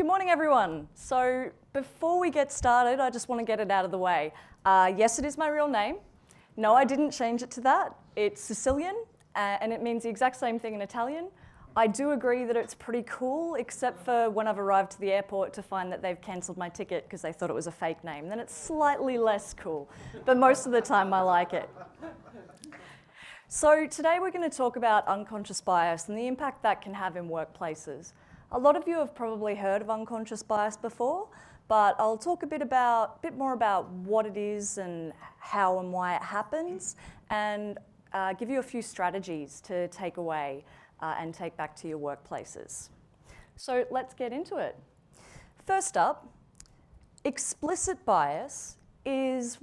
Good morning, everyone. So before we get started, I just want to get it out of the way. Yes, it is my real name. No, I didn't change it to that. It's Sicilian, and it means the exact same thing in Italian. I do agree that it's pretty cool, except for when I've arrived to the airport to find that they've cancelled my ticket because they thought it was a fake name. Then it's slightly less cool, but most of the time I like it. So today we're going to talk about unconscious bias and the impact that can have in workplaces. A lot of you have probably heard of unconscious bias before, but I'll talk a bit more about what it is and how and why it happens, and give you a few strategies to take away and take back to your workplaces. So let's get into it. First up, explicit bias is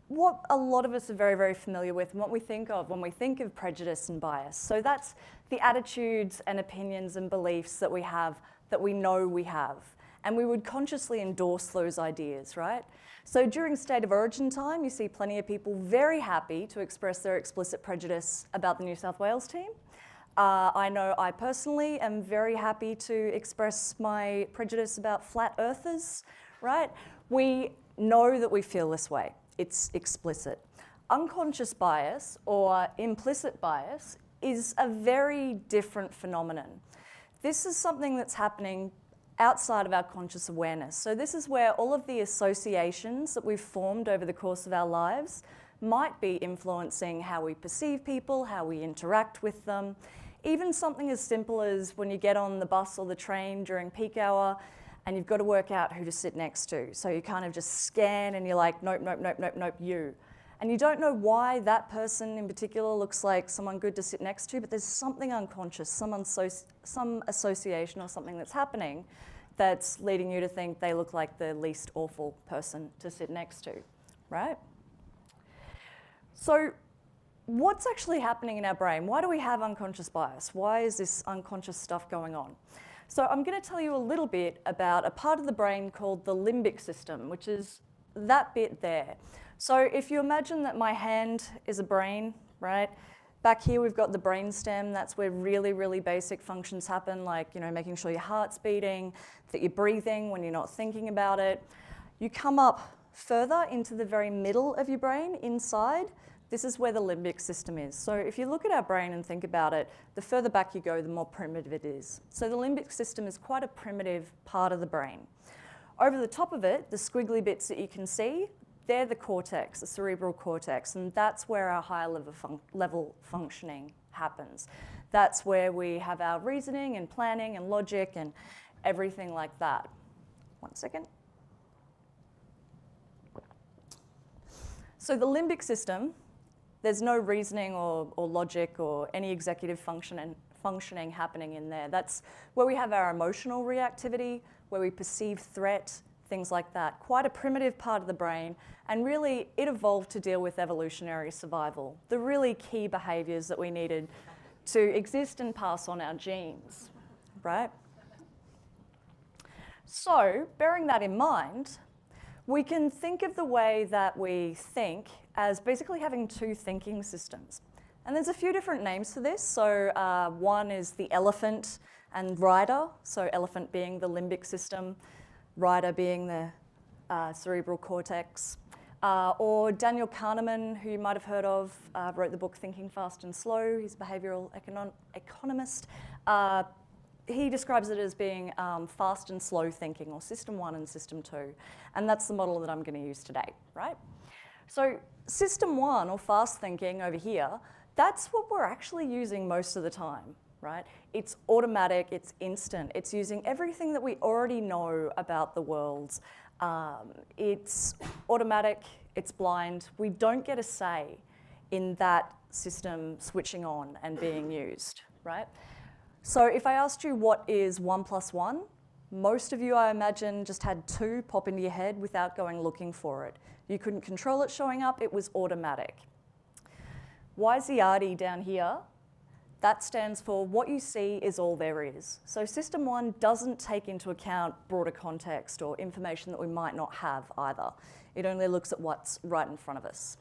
what a lot of us are very, very familiar with and what we think of when we think of prejudice and bias. So that's the attitudes and opinions and beliefs that we have, that we know we have. And we would consciously endorse those ideas, right? So during State of Origin time, you see plenty of people very happy to express their explicit prejudice about the New South Wales team. I know I personally am very happy to express my prejudice about flat earthers, right? We know that we feel this way. It's explicit. Unconscious bias or implicit bias is a very different phenomenon. This is something that's happening outside of our conscious awareness. So this is where all of the associations that we've formed over the course of our lives might be influencing how we perceive people, how we interact with them. Even something as simple as when you get on the bus or the train during peak hour and you've got to work out who to sit next to. So you kind of just scan and you're like, nope, nope, nope, nope, nope, you. And you don't know why that person in particular looks like someone good to sit next to, but there's something unconscious, some association or something that's happening that's leading you to think they look like the least awful person to sit next to, right? So what's actually happening in our brain? Why do we have unconscious bias? Why is this unconscious stuff going on? So I'm going to tell you a little bit about a part of the brain called the limbic system, which is that bit there. So if you imagine that my hand is a brain, right? Back here we've got the brainstem. That's where really, really basic functions happen, like making sure your heart's beating, that you're breathing when you're not thinking about it. You come up further into the very middle of your brain, inside. This is where the limbic system is. So if you look at our brain and think about it, the further back you go, the more primitive it is. So the limbic system is quite a primitive part of the brain. Over the top of it, the squiggly bits that you can see, they're the cortex, the cerebral cortex, and that's where our higher level functioning happens. That's where we have our reasoning and planning and logic and everything like that. One second. So the limbic system, there's no reasoning or logic or any executive functioning happening in there. That's where we have our emotional reactivity, where we perceive threat, things like that. Quite a primitive part of the brain, and really it evolved to deal with evolutionary survival, the really key behaviours that we needed to exist and pass on our genes, right? So, bearing that in mind, we can think of the way that we think as basically having two thinking systems. And there's a few different names for this. So one is the elephant and rider. So elephant being the limbic system, rider being the cerebral cortex. Or Daniel Kahneman, who you might have heard of, wrote the book Thinking Fast and Slow. He's a behavioural economist. He describes it as being fast and slow thinking, or system 1 and system 2. And that's the model that I'm going to use today, right? So system 1, or fast thinking over here, that's what we're actually using most of the time, right? It's automatic, it's instant. It's using everything that we already know about the world. It's automatic, it's blind. We don't get a say in that system switching on and being used, right? So if I asked you what is 1 + 1, most of you, I imagine, just had 2 pop into your head without going looking for it. You couldn't control it showing up, it was automatic. YZRD down here, that stands for what you see is all there is. So system 1 doesn't take into account broader context or information that we might not have either. It only looks at what's right in front of us.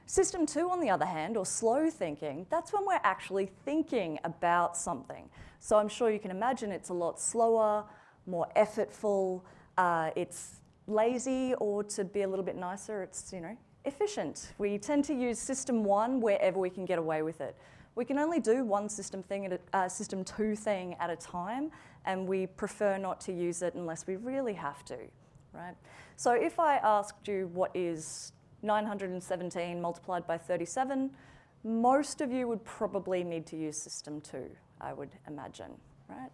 System 2, on the other hand, or slow thinking, that's when we're actually thinking about something. So I'm sure you can imagine it's a lot slower, more effortful, it's lazy, or to be a little bit nicer, it's, efficient. We tend to use system one wherever we can get away with it. We can only do one system two thing at a time, and we prefer not to use it unless we really have to, right? So if I asked you what is 917 multiplied by 37, most of you would probably need to use system two, I would imagine, right?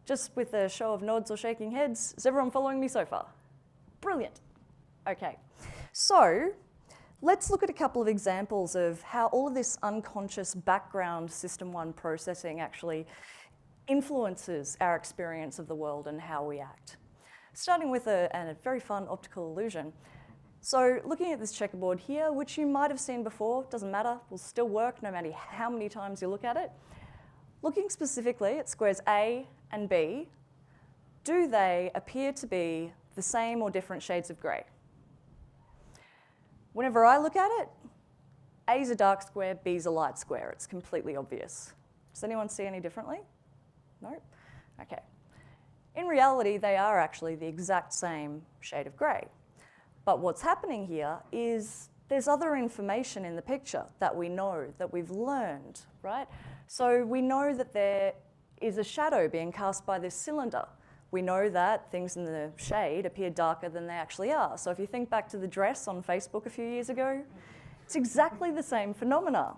Just with a show of nods or shaking heads, is everyone following me so far? Brilliant. Okay, so let's look at a couple of examples of how all of this unconscious background system one processing actually influences our experience of the world and how we act. Starting with a very fun optical illusion. So looking at this checkerboard here, which you might have seen before, doesn't matter, will still work no matter how many times you look at it. Looking specifically at squares A and B, do they appear to be the same or different shades of grey? Whenever I look at it, A is a dark square, B is a light square. It's completely obvious. Does anyone see any differently? No? Okay. In reality, they are actually the exact same shade of grey. But what's happening here is there's other information in the picture that we know, that we've learned, right? So we know that there is a shadow being cast by this cylinder. We know that things in the shade appear darker than they actually are. So if you think back to the dress on Facebook a few years ago, it's exactly the same phenomena.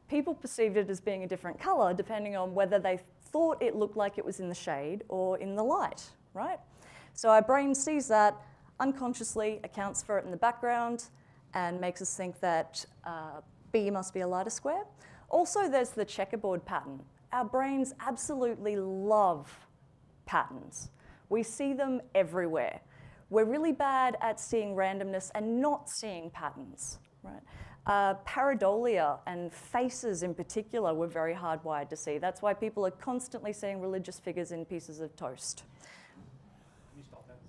People perceived it as being a different colour depending on whether they thought it looked like it was in the shade or in the light, right? So our brain sees that, unconsciously accounts for it in the background, and makes us think that B must be a lighter square. Also, there's the checkerboard pattern. Our brains absolutely love patterns. We see them everywhere. We're really bad at seeing randomness and not seeing patterns, right? Pareidolia and faces in particular were very hardwired to see. That's why people are constantly seeing religious figures in pieces of toast. Can you stop that?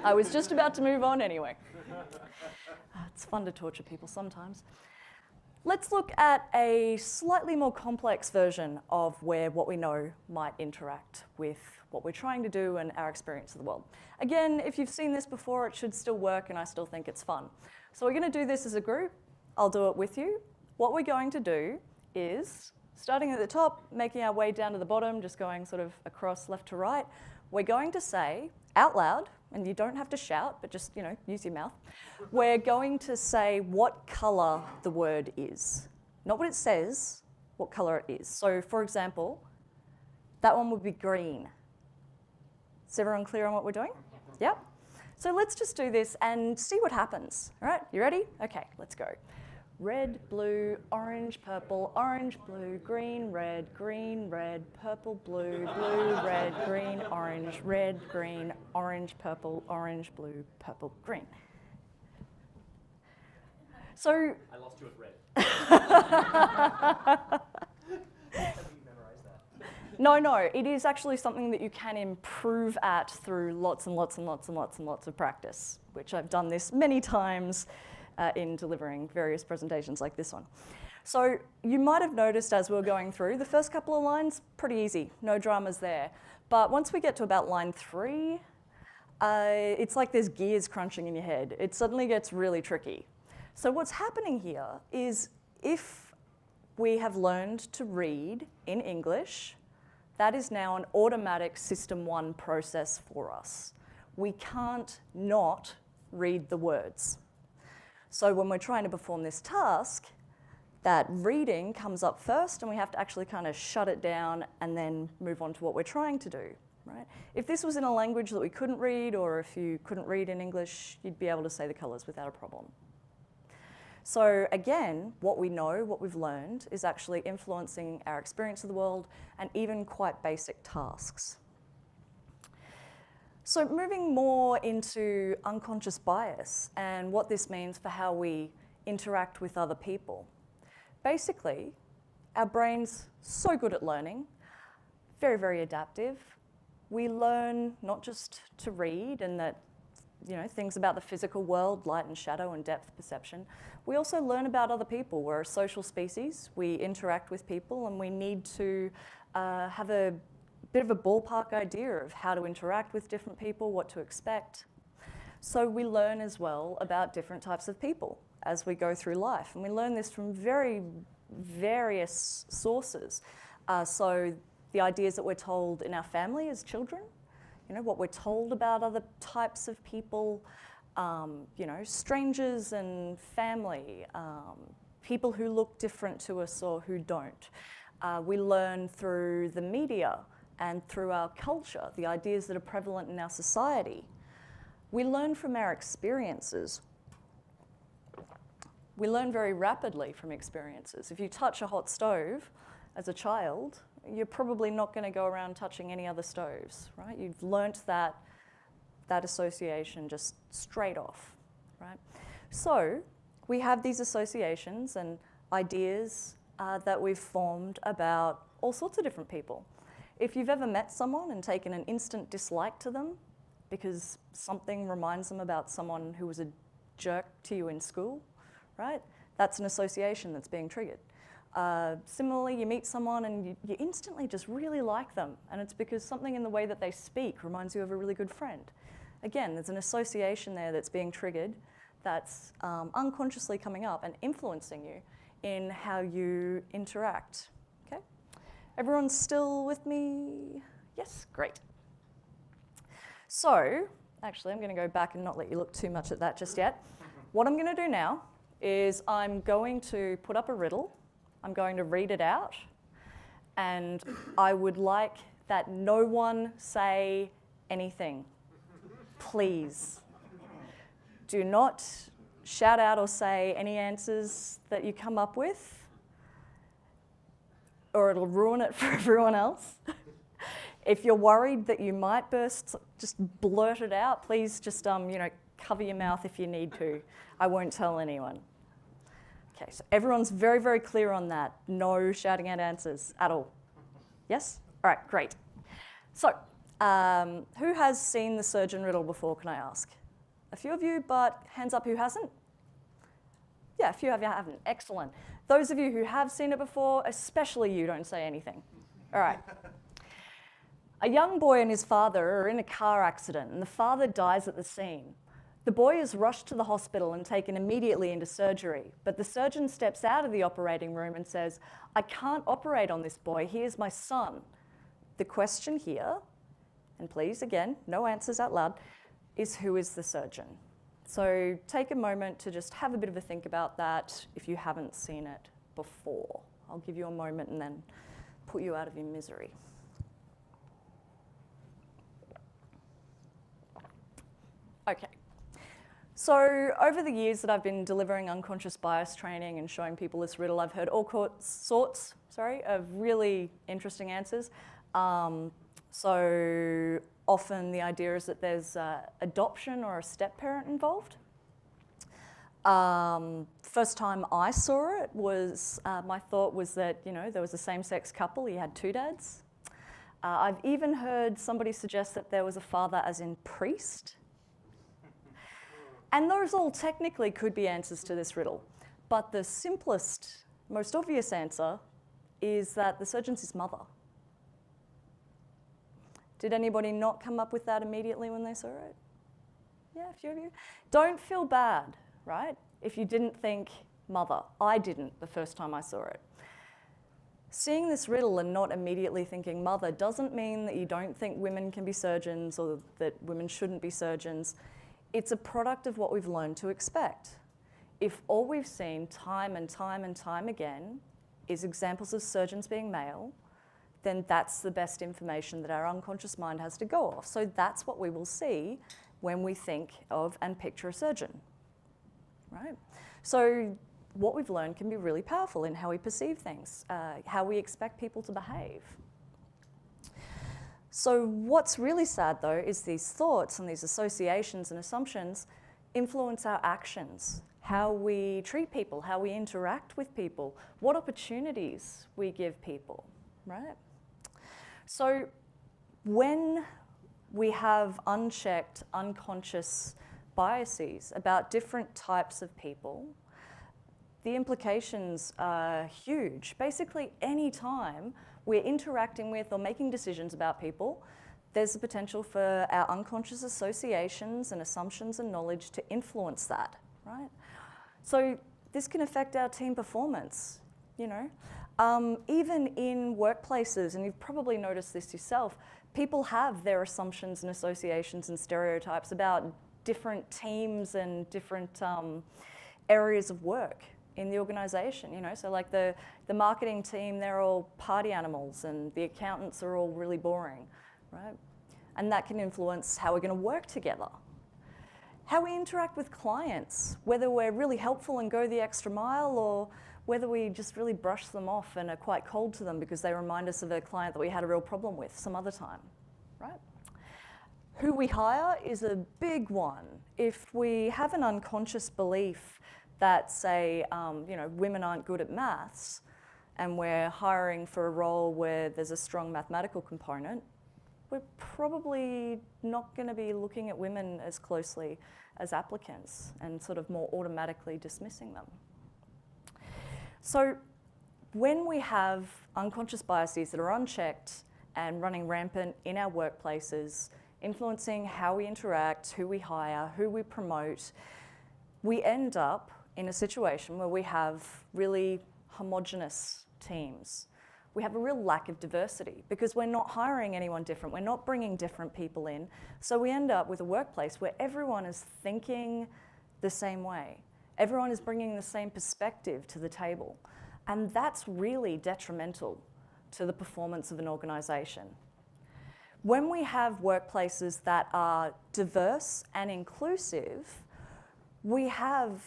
I was just about to move on anyway. It's fun to torture people sometimes. Let's look at a slightly more complex version of where what we know might interact with what we're trying to do and our experience of the world. Again, if you've seen this before, it should still work, and I still think it's fun. So we're going to do this as a group. I'll do it with you. What we're going to do is, starting at the top, making our way down to the bottom, just going sort of across left to right, we're going to say out loud, and you don't have to shout, but just, use your mouth. We're going to say what colour the word is. Not what it says, what colour it is. So, for example, that one would be green. Is everyone clear on what we're doing? Yep. So let's just do this and see what happens. All right, you ready? Okay, let's go. Red, blue, orange, purple, orange, blue, green, red, purple, blue, blue, red, green, orange, purple, orange, blue, purple, green. So I lost you at red. Have you memorized that? No, it is actually something that you can improve at through lots and lots and lots and lots and lots of practice, which I've done this many times in delivering various presentations like this one. So you might have noticed as we were going through, the first couple of lines, pretty easy, no dramas there. But once we get to about line 3, it's like there's gears crunching in your head. It suddenly gets really tricky. So what's happening here is if we have learned to read in English, that is now an automatic System 1 process for us. We can't not read the words. So when we're trying to perform this task, that reading comes up first, and we have to actually kind of shut it down and then move on to what we're trying to do, right? If this was in a language that we couldn't read, or if you couldn't read in English, you'd be able to say the colours without a problem. So again, what we know, what we've learned, is actually influencing our experience of the world and even quite basic tasks. So moving more into unconscious bias and what this means for how we interact with other people. Basically, our brain's so good at learning, very, very adaptive. We learn not just to read and that, things about the physical world, light and shadow and depth perception. We also learn about other people. We're a social species. We interact with people, and we need to have a bit of a ballpark idea of how to interact with different people, what to expect. So we learn as well about different types of people as we go through life. And we learn this from very various sources. So the ideas that we're told in our family as children, you know, what we're told about other types of people, you know, strangers and family, people who look different to us or who don't. We learn through the media and through our culture, the ideas that are prevalent in our society. We learn from our experiences. We learn very rapidly from experiences. If you touch a hot stove as a child, you're probably not going to go around touching any other stoves, right? You've learnt that association just straight off, right? So we have these associations and ideas that we've formed about all sorts of different people. If you've ever met someone and taken an instant dislike to them because something reminds them about someone who was a jerk to you in school, right? That's an association that's being triggered. Similarly, you meet someone and you instantly just really like them, and it's because something in the way that they speak reminds you of a really good friend. Again, there's an association there that's being triggered that's unconsciously coming up and influencing you in how you interact, okay? Everyone still with me? Yes, great. So, actually, I'm going to go back and not let you look too much at that just yet. What I'm going to do now is I'm going to put up a riddle. I'm going to read it out. And I would like that no one say anything. Please. Do not shout out or say any answers that you come up with, or it'll ruin it for everyone else. If you're worried that you might burst, just blurt it out. Please just, you know, cover your mouth if you need to. I won't tell anyone. Okay, so everyone's very, very clear on that. No shouting out answers at all. Yes? All right, great. So, who has seen the Surgeon Riddle before, can I ask? A few of you, but hands up who hasn't? Yeah, a few of you haven't. Excellent. Those of you who have seen it before, especially you, don't say anything. All right. A young boy and his father are in a car accident, and the father dies at the scene. The boy is rushed to the hospital and taken immediately into surgery, but the surgeon steps out of the operating room and says, "I can't operate on this boy, he is my son." The question here, and please, again, no answers out loud, is who is the surgeon? So take a moment to just have a bit of a think about that if you haven't seen it before. I'll give you a moment and then put you out of your misery. Okay. So over the years that I've been delivering unconscious bias training and showing people this riddle, I've heard all sorts of really interesting answers. So often the idea is that there's adoption or a step-parent involved. First time I saw it was, my thought was that, you know, there was a same-sex couple, he had two dads. I've even heard somebody suggest that there was a father as in priest. And those all technically could be answers to this riddle. But the simplest, most obvious answer is that the surgeon's his mother. Did anybody not come up with that immediately when they saw it? Yeah, a few of you. Don't feel bad, right? If you didn't think mother. I didn't the first time I saw it. Seeing this riddle and not immediately thinking mother doesn't mean that you don't think women can be surgeons or that women shouldn't be surgeons. It's a product of what we've learned to expect. If all we've seen time and time and time again is examples of surgeons being male, then that's the best information that our unconscious mind has to go off. So that's what we will see when we think of and picture a surgeon, right? So what we've learned can be really powerful in how we perceive things, how we expect people to behave. So what's really sad, though, is these thoughts and these associations and assumptions influence our actions, how we treat people, how we interact with people, what opportunities we give people, right? So when we have unchecked, unconscious biases about different types of people, the implications are huge. Basically, any time we're interacting with or making decisions about people, there's the potential for our unconscious associations and assumptions and knowledge to influence that, right? So this can affect our team performance, you know. Even in workplaces, and you've probably noticed this yourself, people have their assumptions and associations and stereotypes about different teams and different areas of work in the organization, you know. So like the marketing team, they're all party animals, and the accountants are all really boring, right? And that can influence how we're going to work together. How we interact with clients, whether we're really helpful and go the extra mile, or whether we just really brush them off and are quite cold to them because they remind us of a client that we had a real problem with some other time, right? Who we hire is a big one. If we have an unconscious belief that, say, you know, women aren't good at maths, and we're hiring for a role where there's a strong mathematical component, we're probably not going to be looking at women as closely as applicants and sort of more automatically dismissing them. So when we have unconscious biases that are unchecked and running rampant in our workplaces, influencing how we interact, who we hire, who we promote, we end up in a situation where we have really homogenous teams. We have a real lack of diversity because we're not hiring anyone different. We're not bringing different people in. So we end up with a workplace where everyone is thinking the same way. Everyone is bringing the same perspective to the table. And that's really detrimental to the performance of an organization. When we have workplaces that are diverse and inclusive, we have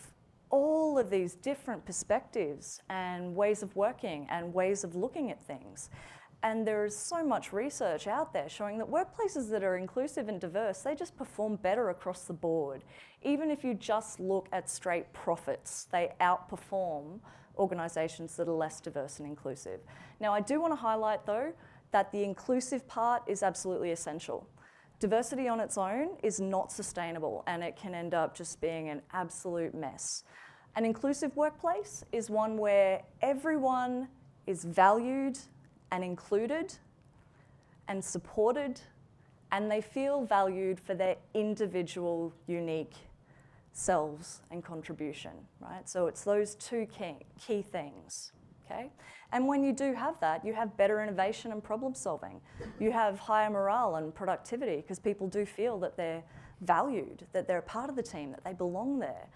all of these different perspectives and ways of working and ways of looking at things. And there is so much research out there showing that workplaces that are inclusive and diverse, they just perform better across the board. Even if you just look at straight profits, they outperform organizations that are less diverse and inclusive. Now, I do want to highlight, though, that the inclusive part is absolutely essential. Diversity on its own is not sustainable, and it can end up just being an absolute mess. An inclusive workplace is one where everyone is valued and included and supported, and they feel valued for their individual, unique selves and contribution, right? So it's those two key things, okay? And when you do have that, you have better innovation and problem solving. You have higher morale and productivity because people do feel that they're valued, that they're a part of the team, that they belong there.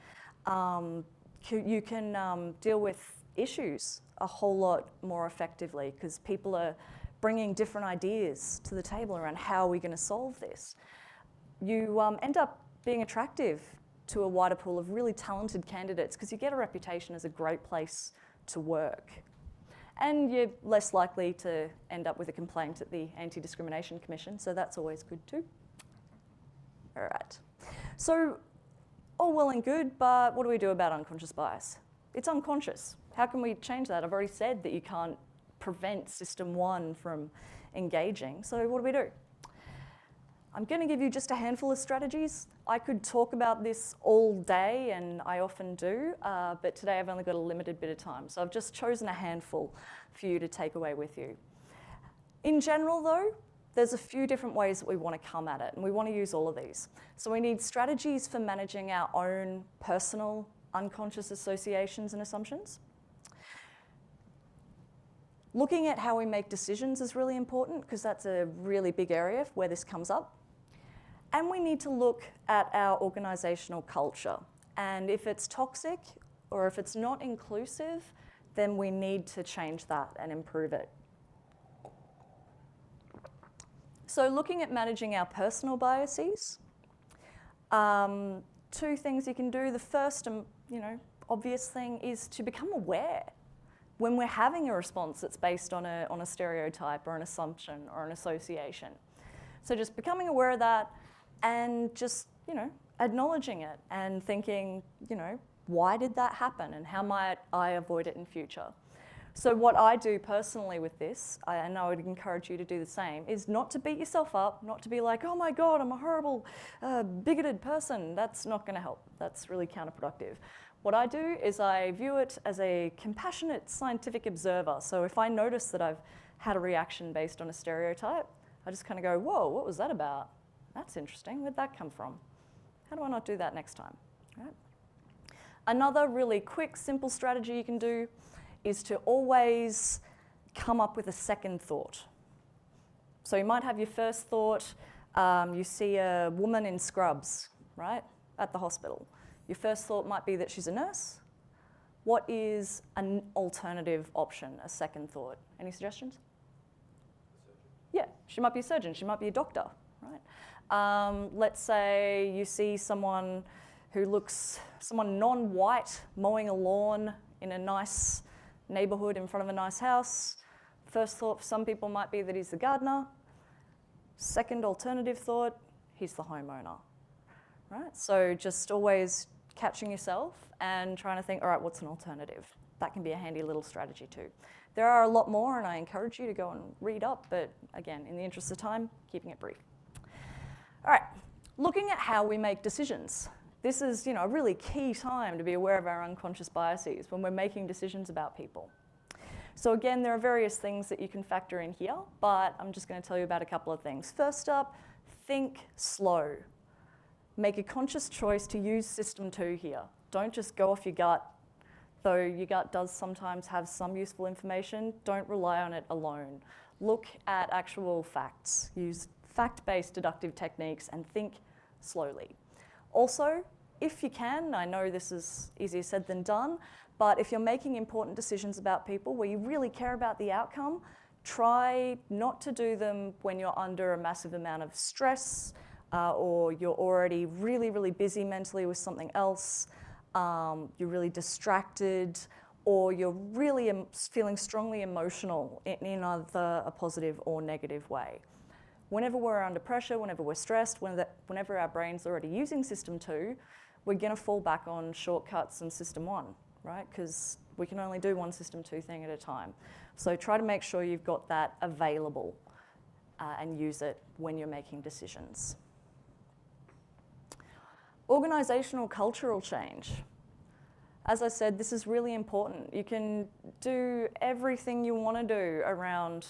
You can deal with issues a whole lot more effectively because people are bringing different ideas to the table around how are we going to solve this. You end up being attractive to a wider pool of really talented candidates because you get a reputation as a great place to work. And you're less likely to end up with a complaint at the Anti-Discrimination Commission, so that's always good too. All right. So, all well and good, but what do we do about unconscious bias? It's unconscious. How can we change that? I've already said that you can't prevent System 1 from engaging, so what do we do? I'm going to give you just a handful of strategies. I could talk about this all day, and I often do, but today I've only got a limited bit of time, so I've just chosen a handful for you to take away with you. In general, though, there's a few different ways that we want to come at it, and we want to use all of these. So we need strategies for managing our own personal unconscious associations and assumptions. Looking at how we make decisions is really important because that's a really big area where this comes up. And we need to look at our organizational culture. And if it's toxic or if it's not inclusive, then we need to change that and improve it. So looking at managing our personal biases, two things you can do. The first, obvious thing is to become aware when we're having a response that's based on a stereotype or an assumption or an association. So just becoming aware of that and just, acknowledging it and thinking, why did that happen and how might I avoid it in future? So what I do personally with this, and I would encourage you to do the same, is not to beat yourself up, not to be like, oh my God, I'm a horrible, bigoted person. That's not going to help. That's really counterproductive. What I do is I view it as a compassionate scientific observer. So if I notice that I've had a reaction based on a stereotype, I just kind of go, whoa, what was that about? That's interesting. Where'd that come from? How do I not do that next time? Right. Another really quick, simple strategy you can do is to always come up with a second thought. So you might have your first thought, you see a woman in scrubs, right, at the hospital. Your first thought might be that she's a nurse. What is an alternative option, a second thought? Any suggestions? Yeah, she might be a surgeon, she might be a doctor, right? Let's say you see someone who looks, someone non-white mowing a lawn in a nice neighborhood in front of a nice house. First thought for some people might be that he's the gardener. Second alternative thought, he's the homeowner, right? So just always catching yourself and trying to think, all right, what's an alternative? That can be a handy little strategy too. There are a lot more, and I encourage you to go and read up, but again, in the interest of time, keeping it brief. All right, looking at how we make decisions. This is, a really key time to be aware of our unconscious biases when we're making decisions about people. So again, there are various things that you can factor in here, but I'm just going to tell you about a couple of things. First up, think slow. Make a conscious choice to use System 2 here. Don't just go off your gut. Though your gut does sometimes have some useful information, don't rely on it alone. Look at actual facts. Use fact-based deductive techniques and think slowly. Also, if you can, I know this is easier said than done, but if you're making important decisions about people where you really care about the outcome, try not to do them when you're under a massive amount of stress or you're already really, really busy mentally with something else, you're really distracted, or you're really feeling strongly emotional in either a positive or negative way. Whenever we're under pressure, whenever we're stressed, whenever our brain's already using System 2, we're going to fall back on shortcuts and System 1, right? Because we can only do one System 2 thing at a time. So try to make sure you've got that available and use it when you're making decisions. Organizational cultural change. As I said, this is really important. You can do everything you want to do around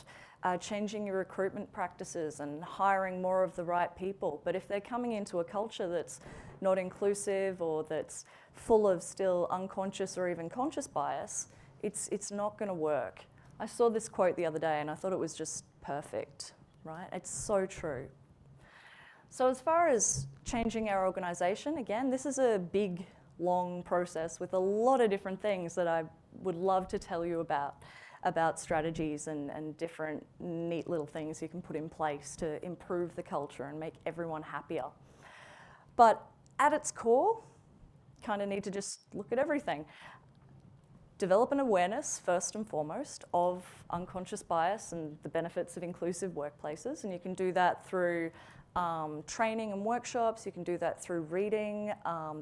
changing your recruitment practices and hiring more of the right people. But if they're coming into a culture that's not inclusive or that's full of still unconscious or even conscious bias, it's not going to work. I saw this quote the other day and I thought it was just perfect, right? It's so true. So as far as changing our organization, again, this is a big, long process with a lot of different things that I would love to tell you about strategies and different neat little things you can put in place to improve the culture and make everyone happier. But at its core, kind of need to just look at everything. Develop an awareness, first and foremost, of unconscious bias and the benefits of inclusive workplaces. And you can do that through training and workshops. You can do that through reading.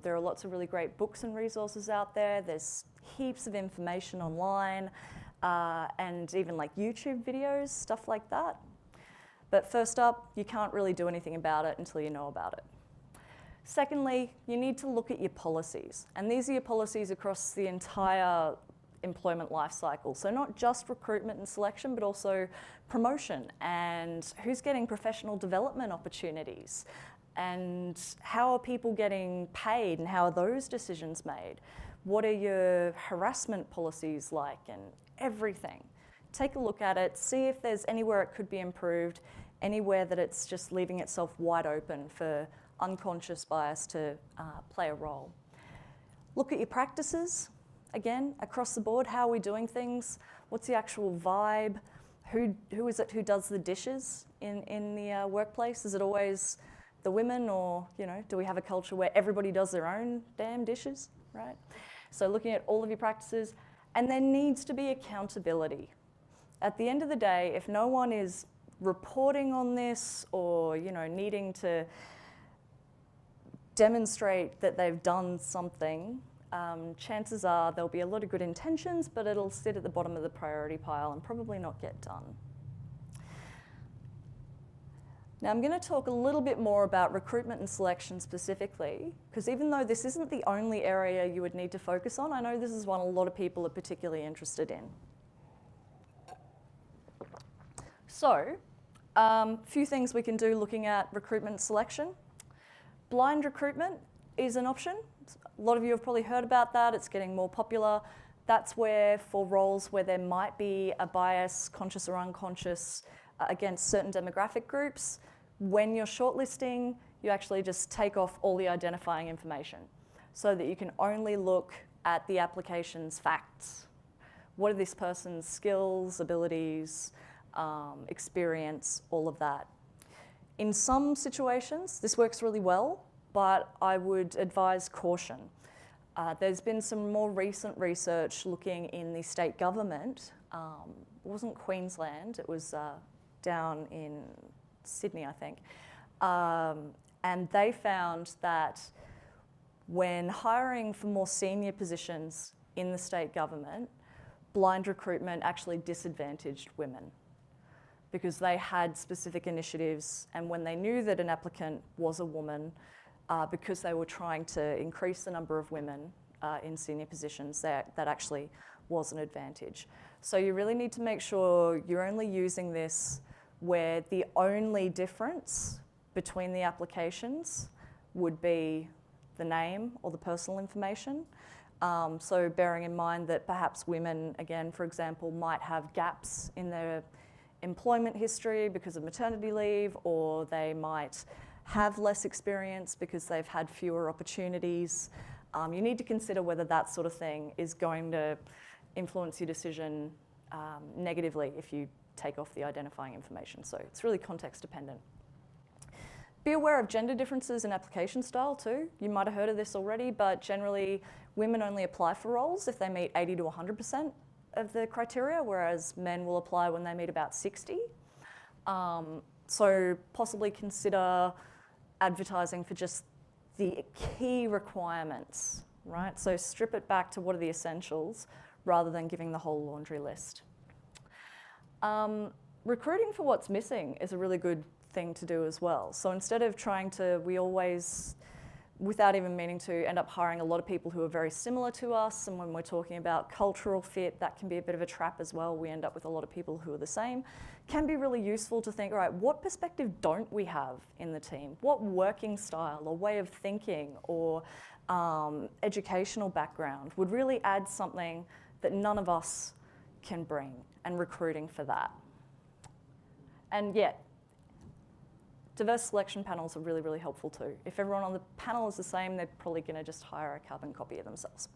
There are lots of really great books and resources out there. There's heaps of information online and even like YouTube videos, stuff like that. But first up, you can't really do anything about it until you know about it. Secondly, you need to look at your policies. And these are your policies across the entire employment life cycle. So not just recruitment and selection, but also promotion and who's getting professional development opportunities and how are people getting paid and how are those decisions made? What are your harassment policies like and everything? Take a look at it, see if there's anywhere it could be improved, anywhere that it's just leaving itself wide open for unconscious bias to play a role. Look at your practices. Again, across the board, how are we doing things? What's the actual vibe? Who is it who does the dishes in the workplace? Is it always the women, or do we have a culture where everybody does their own damn dishes, right? So looking at all of your practices, and there needs to be accountability. At the end of the day, if no one is reporting on this or needing to demonstrate that they've done something, chances are there'll be a lot of good intentions, but it'll sit at the bottom of the priority pile and probably not get done. Now I'm going to talk a little bit more about recruitment and selection specifically, because even though this isn't the only area you would need to focus on, I know this is one a lot of people are particularly interested in. So, few things we can do looking at recruitment selection. Blind recruitment is an option. A lot of you have probably heard about that. It's getting more popular. That's where, for roles where there might be a bias, conscious or unconscious, against certain demographic groups, when you're shortlisting, you actually just take off all the identifying information so that you can only look at the application's facts. What are this person's skills, abilities, experience, all of that. In some situations, this works really well, but I would advise caution. There's been some more recent research looking in the state government. It wasn't Queensland, it was down in Sydney, I think. And they found that when hiring for more senior positions in the state government, blind recruitment actually disadvantaged women because they had specific initiatives, and when they knew that an applicant was a woman, because they were trying to increase the number of women in senior positions, that actually was an advantage. So you really need to make sure you're only using this where the only difference between the applications would be the name or the personal information. So bearing in mind that perhaps women, again, for example, might have gaps in their employment history because of maternity leave, or they might have less experience because they've had fewer opportunities. You need to consider whether that sort of thing is going to influence your decision negatively if you take off the identifying information. So it's really context dependent. Be aware of gender differences in application style too. You might have heard of this already, but generally women only apply for roles if they meet 80 to 100% of the criteria, whereas men will apply when they meet about 60. So possibly consider advertising for just the key requirements, right? So strip it back to what are the essentials rather than giving the whole laundry list. Recruiting for what's missing is a really good thing to do as well. So instead of trying to, we always, without even meaning to, end up hiring a lot of people who are very similar to us, and when we're talking about cultural fit, that can be a bit of a trap as well. We end up with a lot of people who are the same. Can be really useful to think, all right, what perspective don't we have in the team? What working style or way of thinking or educational background would really add something that none of us can bring, and recruiting for that. And yet, diverse selection panels are really, really helpful too. If everyone on the panel is the same, they're probably going to just hire a carbon copy of themselves.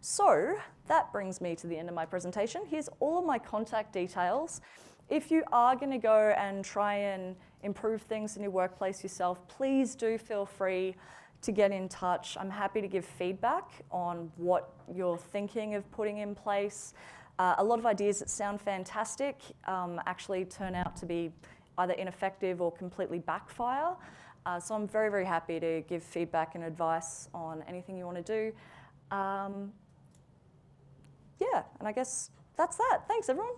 So that brings me to the end of my presentation. Here's all of my contact details. If you are going to go and try and improve things in your workplace yourself, please do feel free to get in touch. I'm happy to give feedback on what you're thinking of putting in place. A lot of ideas that sound fantastic actually turn out to be either ineffective or completely backfire. So I'm very, very happy to give feedback and advice on anything you want to do. Yeah, and I guess that's that. Thanks, everyone.